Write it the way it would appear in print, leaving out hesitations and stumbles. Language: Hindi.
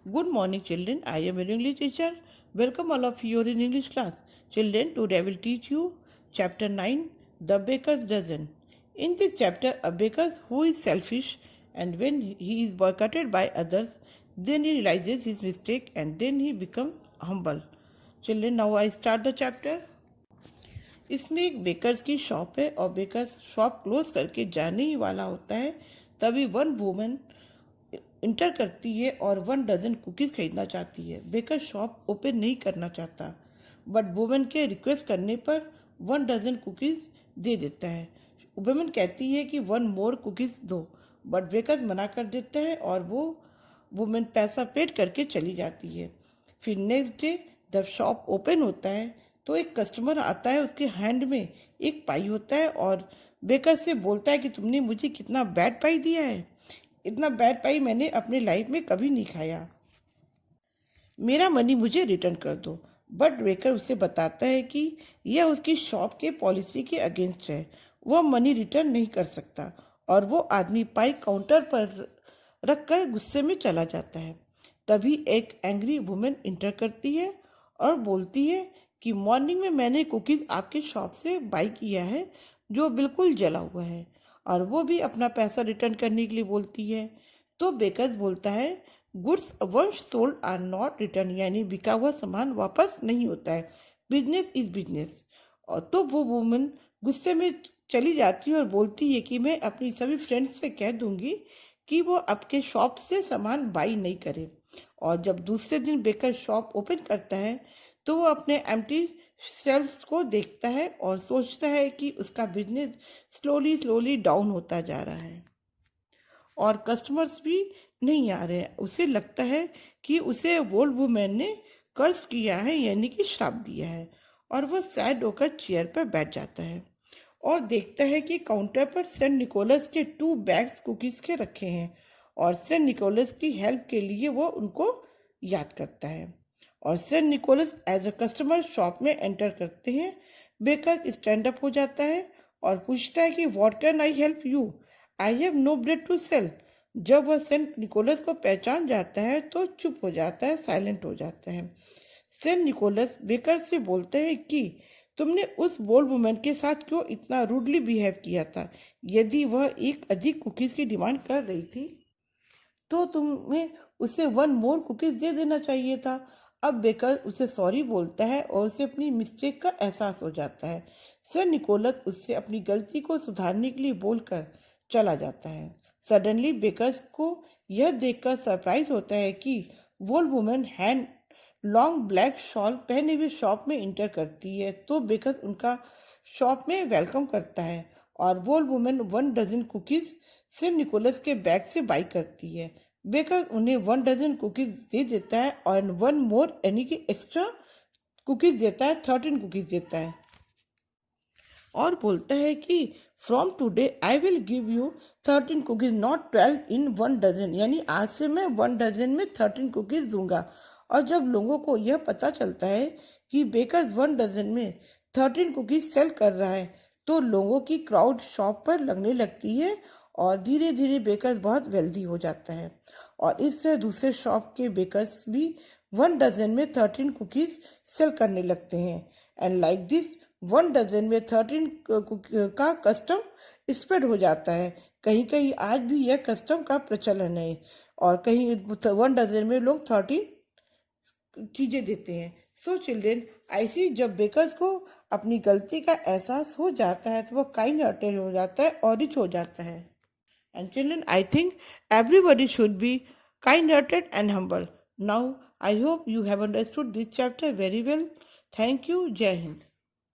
Good morning, children. I am your English teacher. Welcome all of you in English class. Children, today I will teach you chapter 9, The Baker's Dozen. In this chapter, a baker who is selfish and when he is boycotted by others, then he realizes his mistake and then he becomes humble. Children, now I start the chapter. इसमें एक बेकर्स की शॉप है और बेकर्स शॉप क्लोज करके जाने ही वाला होता है, तभी वन वुमन इंटर करती है और 1 डजन कुकीज़ खरीदना चाहती है। बेकर शॉप ओपन नहीं करना चाहता, बट वुमन के रिक्वेस्ट करने पर 1 डजन कुकीज़ दे देता है। वुमन कहती है कि 1 मोर कुकीज़ दो, बट बेकर मना कर देता है और वो वुमन पैसा पेड करके चली जाती है। फिर नेक्स्ट डे जब शॉप ओपन होता है तो एक कस्टमर आता है, उसके हैंड में एक पाई होता है और बेकर से बोलता है कि तुमने मुझे कितना बैड पाई दिया है, इतना बैड पाई मैंने अपने लाइफ में कभी नहीं खाया, मेरा मनी मुझे रिटर्न कर दो। बट बेकर उसे बताता है कि यह उसकी शॉप के पॉलिसी के अगेंस्ट है, वह मनी रिटर्न नहीं कर सकता और वो आदमी पाई काउंटर पर रखकर गुस्से में चला जाता है। तभी एक एंग्री वुमेन इंटर करती है और बोलती है कि मॉर्निंग में मैंने कुकीज़ आपके शॉप से बाई किया है जो बिल्कुल जला हुआ है और वो भी अपना पैसा रिटर्न करने के लिए बोलती है। तो बेकर्स बोलता है goods once sold are not return, यानी बिका हुआ सामान वापस नहीं होता है, बिजनेस इज बिजनेस। और तो वो वुमन गुस्से में चली जाती है और बोलती है कि मैं अपनी सभी फ्रेंड्स से कह दूंगी कि वो आपके शॉप से सामान बाई नहीं करे। और जब दूसरे दिन बेकर शॉप ओपन करता है तो वो अपने एम्प्टी शेल्फ्स को देखता है और सोचता है कि उसका बिजनेस स्लोली डाउन होता जा रहा है और कस्टमर्स भी नहीं आ रहे हैं। उसे लगता है कि उसे ओल्ड वुमन ने कर्ज किया है, यानी कि श्राप दिया है, और वह सैड होकर चेयर पर बैठ जाता है और देखता है कि काउंटर पर सेंट निकोलस के 2 बैग्स कुकीज़ के रखे हैं और सेंट निकोलस की हेल्प के लिए वो उनको याद करता है। और saint Nicholas as a customer shop में एंटर करते हैं। बेकर स्टैंड अप हो जाता है और पूछता है कि what can I help you, I have no bread to sell. जब वह सेंट निकोलस को पहचान जाता है तो चुप हो जाता है, साइलेंट हो जाता है। सेंट निकोलस बेकर से बोलते हैं कि तुमने उस बोल्ड वुमन के साथ क्यों इतना रूडली बिहेव किया था, यदि वह एक अधिक कुकीज़ की डिमांड कर रही थी तो तुम्हें उसे 1 मोर कुकीज़ दे देना चाहिए था। अब बेकर उसे सॉरी बोलता है और उसे अपनी मिस्टेक का एहसास हो जाता है। सर निकोलस उससे अपनी गलती को सुधारने के लिए बोलकर चला जाता है। सडनली बेकर्स को यह देखकर सरप्राइज होता है कि वो woman hand long black shawl पहने हुए शॉप में इंटर करती है। तो बेकर उनका शॉप में वेलकम करता है और वो woman 1 dozen cookies saint Nicholas के बैग से बाई करती है। बेकर उन्हें 1 डजन कुकीज दे देता है और 1 मोर यानी कि एक्स्ट्रा कुकीज देता है, 13 कुकीज देता है और बोलता है कि from today I will give you 13 cookies not 12 in 1 dozen, यानी आज से मैं 1 डजन में 13 कुकीज दूंगा। और जब लोगों को यह पता चलता है कि बेकर 1 डजन में 13 कुकीज सेल कर रहा है तो लोगों की क्राउड शॉप पर लगने लगती है और धीरे धीरे बेकर्स बहुत वेल्दी हो जाता है और इससे दूसरे शॉप के बेकर्स भी 1 डजन में 13 कुकीज सेल करने लगते हैं। एंड लाइक दिस 1 डजन में 13 का कस्टम स्प्रेड हो जाता है। कहीं कहीं आज भी यह कस्टम का प्रचलन है और कहीं 1 डजन में लोग 13 चीजें देते हैं। सो चिल्ड्रेन, ऐसी जब बेकर्स को अपनी गलती का एहसास हो जाता है तो वो काइंड हार्टेड हो जाता है और रिच हो जाता है। And children, I think everybody should be kind-hearted and humble. Now, I hope you have understood this chapter very well. Thank you. Jai Hind.